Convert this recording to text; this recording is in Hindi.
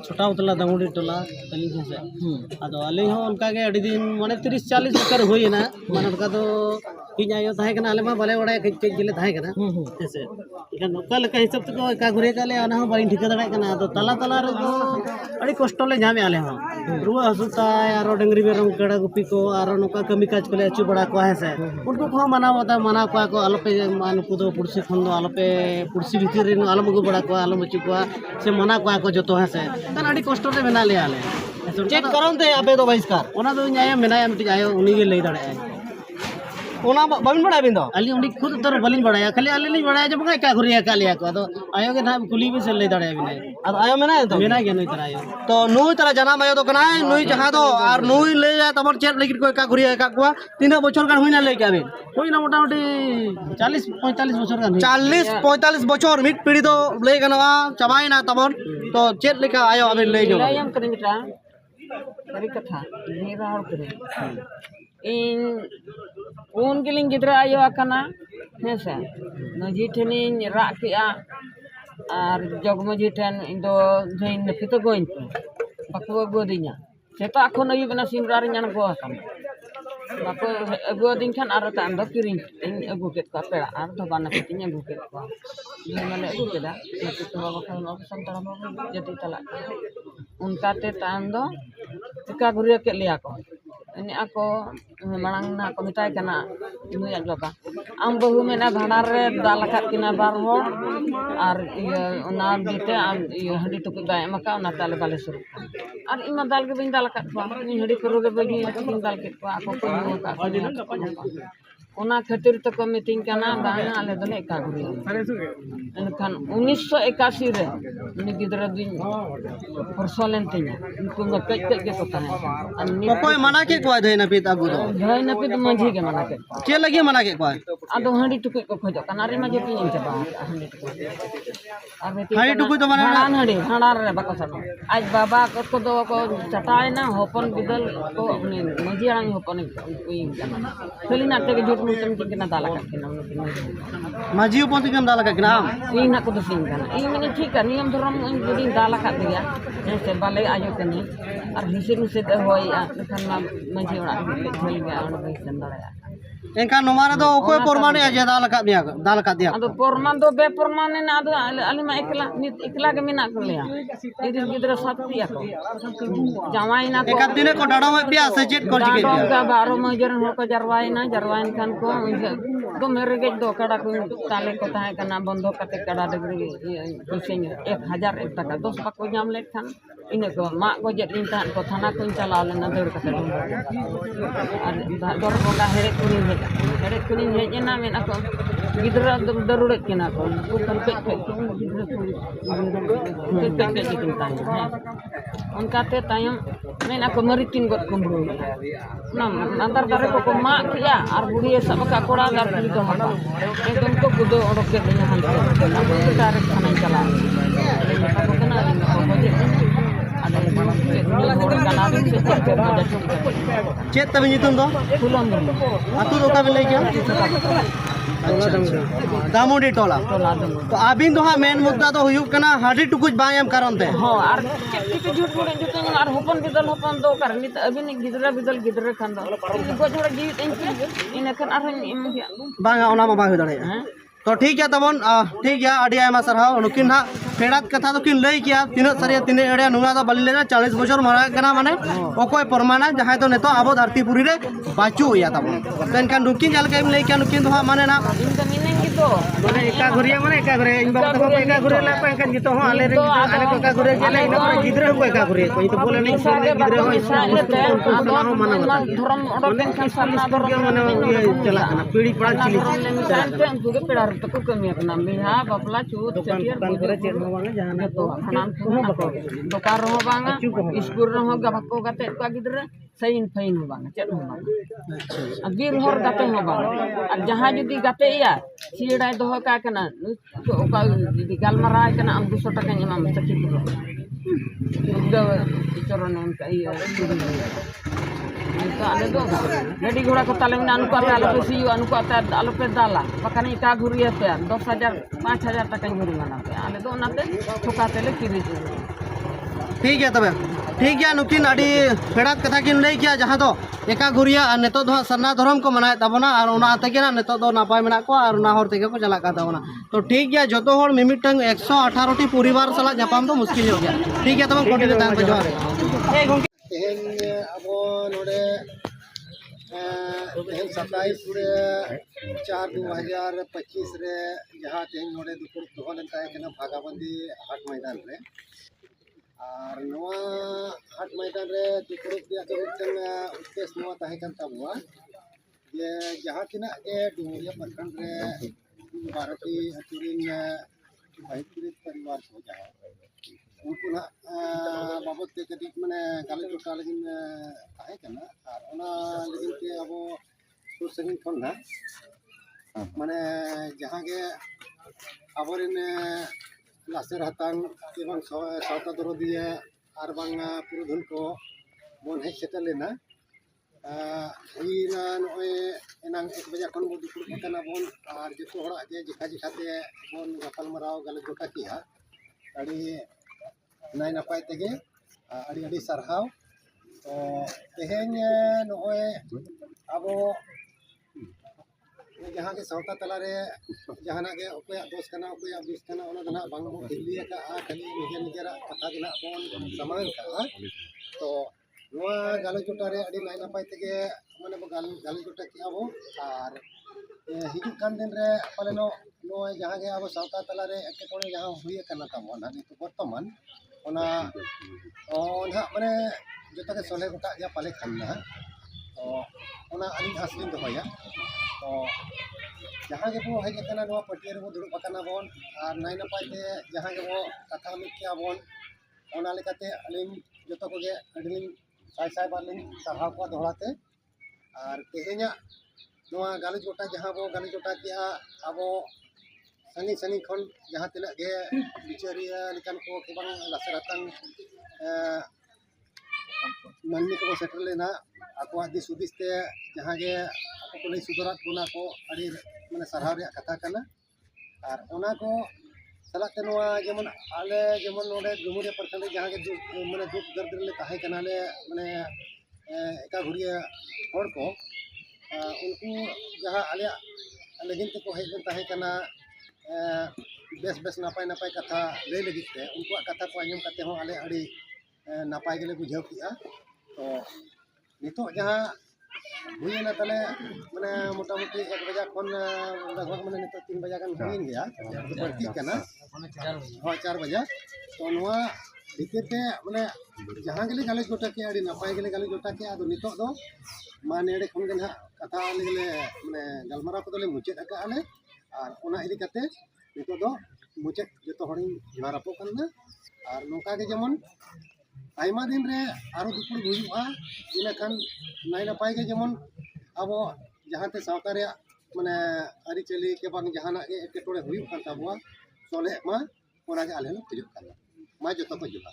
छोटा उतला दंगुड़ी टोला अली से अदो अली हो उनका के अड़ी दिन माने 30-40 बछर होइना माने उनका तो इन आयो थाहे कना आले मा बाले बड़ा कई जिले थाहे कना ऐसे इकन ओका लेका हिसाब तक एका घुरे काले अना हो बाइन ठिका दड़ा कना तो तला तला रे तो अड़ी कष्ट ले जामे आले हो रुआ हसुता आरो डंगरी बेरम कड़ा गुपी को आरो नोका कमी काज कोले अचु बड़ा को है से उनको को मना को आलोपे मान को दो पुरसी खन दो आलोपे पुरसी भीतर रे आलम गु बड़ा को आलम अचु को से मना को जतो है से तन अड़ी कष्ट ले मेना ले आले चेक करन ते अबे दो बहिष्कार ओना दो न्याय मेना मिट आयो उनी गे ले दड़े ओना बाबिन बड़ा बिन दो अली उनी खुद तर बलिन बड़ा खाली अली नहीं बड़ा जब का घुरिया का लिया को तो आयो के ना कुली भी से ले दड़े बिना अब आयो मेना तो मेना के नहीं तरह आयो तो नुई तरह जनाम आयो तो कना नुई जहां दो और नुई ले जा तमर चेट लगिट को का घुरिया का को 3 बछर का हुइना ले के आबे हुइना मोटामोटी 40-45 बछर का 40-45 बछर मिट पीढ़ी तो ले गनवा चबाइना तमन तो चेट लेका आयो आबे ले जो लायम करे मिटा करी कथा नि राहर करे इन उन गिलिंग गिद्रा आयो आकना हेसे मजी ठेनी राग किया और जगमजी ठेन इंदो जइन नपितो गोइन बाको गोदिnya सेता अखन अयु बना सिमरार ᱧᱟᱱ गो आकन बाको गोदिन खान आरो ता अंदो किरिंग इन अगु केत का पेड़ा आर धबाना पितिnya अगु केत को माने अगु केदा तो बाबा खान अब संतरा बाबा जति तला उनका ते तांदो tika गुरिया के लिया को ini ako marang na ko mitai kana inu ya jaba am bahu mena bhanar re dalakat kina bar ho ar ona dite am hadi tuku ga emaka ona tale bale sur ar ima dal ke bin dalakat ko ni hadi karo ge bagi bin dal ke ko ako ko ka ona khatir to ko meeting kana bang ale dole ka guri enkan 1981 re ni gidra din persoalan tinya unku ngakek ke ko tahan कोई मना के को धै न पित अगु दो धै न पित मंझी के मना के लगे मना के को आदो हंडी टुकु को खोजो कनारी मा जे पिन जबा हंडी टुकु हंडी टुकु तो मना हंडी हाणार रे बाको सनो आज बाबा को दो को चटाय ना होपन बिदल को मंझी आंग होपन कुई खाली नाटे के झूठ मुचम के ना दाला का माझी उपति के दाला का नाम इन ना को तो सिंग kana इ मने ठीक नियम धर्म जदी दाला का दिया से बाले आयो कनी और हिसे हिसे होय खान मंझी ओड़ा झेल गया और भाई संदड़या एनका नोमारे दो कोई परमाने आज दाल का दिया अदो परमान दो बे परमाने ना दो अली मा एकला के मिना कर लिया इदिन गिदरा साथी को जवाई ना को एक दिन को डाडो में पिया से चेट कर के का 12 मजरन हो को जरवाइन खान को दो मेरे के दो कड़ा को ताले को ताहे कना बंधो कते कड़ा डगरी कुसिंग 1000 एक टका 10 को जाम ले खान इने को मा को जेट लिन तान को थाना को चला लेना दौड़ कते और दर बोला हेरे कुनी हेजे ना मेना को गिदरा दरुड़े केना को कुकन पे गिदरा को के चिंता है उनका ते तायम मेना को मरितिन गत कुमरू ना अंदर दारे को मा किया और बुढ़िए सब का कोड़ा दार तो हटा एकदम को गुदो ओडक के दिया हम ना को दारे खाना चला को कना चेत तब नितुन दो फुलम अतु रोका मिले क्या दामोडी टोला तो आबिन तो हाँ मेन मुद्दा तो हुयुक कना हाडी टुकुज बाय एम कारण ते हां आर किते झूठ बोले जुते आर होपन बिदल होपन दो कर नित अबिन गिदरा बिदल गिदरा खान दो गोजोड़ा जीवित इन खन आर बांगा ओना मा बांग दड़े तो ठीक है तबन ठीक है अड़ी आयमा सरहाव नुकिन हा फेड़ात कथा तो किन लई किया तीन सरिया तीन एड़े नुगा तो बलि लेना 40 बछर मारा कना माने ओकोय परमाना जहां तो नेतो आबो धरतीपुरी रे बाचू या तबन तेनका नुकिन जाल के लई किया नुकिन तो माने ना इन तो मिनें गितो माने एका घुरिया माने एका घुरे इन बाबा तो एका घुरे ला पेंकन गितो हो आले रे आले को एका घुरे गेले इन गिदरे को एका घुरे कोई तो बोले नहीं सर गिदरे हो इसराइल माने धर्म ओडन खान सामना धर्म माने चला ना पीढ़ी पड़ा चिली जानते हैं पूरे पेड़ार तो को कमी अपना बिहा बपला चूत चटियर दुकान करे चेर हो बांगा जहां तो हनाम दुकान रहो बांगा स्कूल रहो गबको गते का गिदरे सहीन फईन हो बांगा चेत हो बांगा गिर हर गते हो बांगा अब जहां जदी गते या सीड़ा दोह का कना ओका जदी गालमारा कना हम 200 टका इमाम सखी दो चरण उनका तो आले दो गाड़ी घोड़ा को ताले में अनुको आले पे सीयू अनुको आले पे दाला पकानी का घुरिया पे 10,000 5,000 टका घुरी माना पे आले दो नाते ठोका तेले किरी ठीक है तबे ठीक है नुकिन अड़ी फेड़ात कथा किन लई किया जहां दो एका गुरिया और नेतो दो सरना धर्म को मनाए तबना और उना तगे ना नेतो दो नापाय मेना को और उना हर तगे को चला का तबना तो ठीक गया जतो हर मिमिटंग 118 टी परिवार सला जापाम तो मुश्किल हो गया ठीक है तब कंटिन्यू तान पे जोहार तेहन अब नोडे तेहन 27/4/2025 रे जहाँ तेहन नोडे दुपुर दोहो लेनताय कना भागाबंदी हाट मैदान रे और नवा हाट मैदान रे दुपुर दिया के मिटन उद्देश्य नवा ताहे कान ताबुआ जे जहाँ तिना के डुमरिया प्रखंड रे भारती अतुरिन बाहिपुरित परिवार को जहाँ उनको ना बाबत के कदी माने गाले जोटा लगिन ताहे कना और ओना लगिन के अब सुर संगिन खन ना माने जहाँ के आबोरिन लासेर हातांग एवं सावता दरदिया और बांगा पुरुधुल को बन हेज सेटल लेना हुईना नोए एनांग 1 बजे खन बो दुपुर कना बन और जतो हड़ा जे जिखा जिखाते बन गपाल मराव गाले जोटा किया अड़ी नाय नपाय तेगे अड़ी अड़ी सरहाव तो तेहेन नोए अब जहाँ के सावता तला रे जहाना के ओकया दोष कना ओकया बिस कना ओना दना बांग बो दिल्ली का खाली निजे निजेरा कथा गिना बोन समान का तो नोआ गाले जोटा रे अड़ी नाय नपाय तेगे माने बो गाले जोटा किया बो और हिजु कान दिन रे पाले नो नोए जहाँ के अब सावता तला रे एकेटोने जहाँ हुई कना तमन हानि तो वर्तमान ओना ओना माने जोता के सोले गोटा या पाले खाना तो ओना अली आसलिन दोया तो जहाँ के बो हेज कना नोआ पटिया रे बो दुड़ुब कना बोन और नाय नपाय ते जहाँ के बो कथा मिट किया बोन ओना लेकाते अलिन जोतो को गे अडिलिन साय साय बारलिन सरहाव को दोहराते और तेहे냐 नोआ गाली जोटा जहाँ बो गाली जोटा किया अब संगी संगी खन जहाँ तिना गे बिचारिया लेकान को के बांग लासेर हातांग मानमी को सेटल लेना आको दिस उदिस ते जहाँ गे ako ko lay sudarat guna ko अड़ी माने सरहाव रे कथा कना और ओना को सलाते नोआ जेमन आले जेमन नोडे डुमरिया प्रखंड जहाँ के माने दुख दर्द रे ताहे कना ले माने एका घुरिया हर को उनको जहाँ आले लगिन ते को हेज ताहे कना बेस बेस नापाय नापाय कथा ले लगित ते उनको कथा को आंजम कते हो आले अड़ी नापाय गेले बुझाव किया तो नितो जहाँ हुईना तले माने मोटामुटी 1 बजे खन लगभग माने नितो 3 बजे गान हुईन गया बढ़ती कना हां 4 बजे तो नोआ भीतर ते माने जहाँ गेले गाले जोटा के अड़ी नापाय गेले गाले जोटा के आदो नितो दो माने एडे खन गन कथा लेले माने गलमारा को दोले मुचेद अका आले और ओना इदी कते नितो दो मुचेद जतो हड़ी मारापो कना और नोका के जेमन आयमा दिन रे आरो दुपुर हुआ इना खान नाय नपाय के जेमन अब जहाँ ते सावता रे माने आरी चली के बांग जहाना के एकेटोड़े हुई कान ताबुआ सोले मा ओना के आले लो खिजुक काना मा जतो को जुला